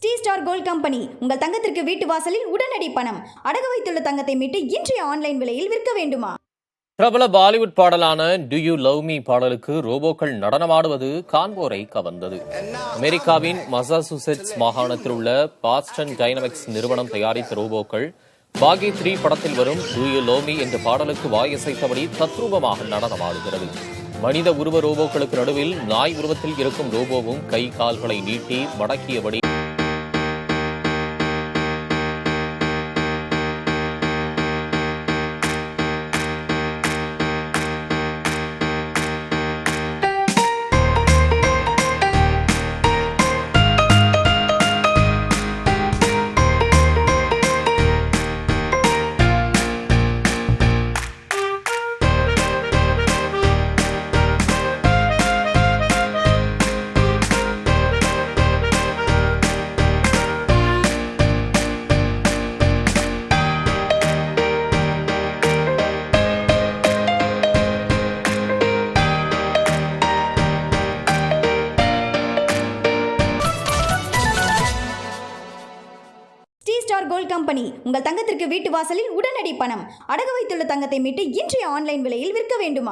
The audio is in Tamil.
ஸ்ரீ ஸ்டார் கோல்ட் கம்பெனி உங்கள் தங்கத்திற்கு வீட்டு வாசலில் உடனடி பணம். அடகு வைத்துள்ள தங்கத்தை மீட்டு இன்றைய ஆன்லைன் விலையில் விற்க வேண்டுமா? பிரபல பாலிவுட் பாடலான டு யூ லவ் மீ பாடலுக்கு ரோபோக்கள் நடனமாடுவது காண்போரை கவர்ந்தது. அமெரிக்காவின் மசாசூசெட்ஸ் மாகாணத்தில் உள்ள பாஸ்டன் டைனமிக்ஸ் நிறுவனம் தயாரித்த ரோபோக்கள் பாகி 3 படத்தில் வரும் டு யூ லவ் மீ என்ற பாடலுக்கு வாயசைத்தபடி தத்ரூபமாக நடனமாடுகிறது. மனித உருவ ரோபோக்களுக்கு நடுவில் நாய் உருவத்தில் இருக்கும் ரோபோவும் கை கால்களை நீட்டி மடக்கியபடி ஸ்ரீ ஸ்டார் கோல்ட் கம்பெனி உங்கள் தங்கத்திற்கு வீட்டு வாசலில் உடனடி பணம். அடகு வைத்துள்ள தங்கத்தை மீட்டு இன்றைய ஆன்லைன் விலையில் விற்க வேண்டுமா?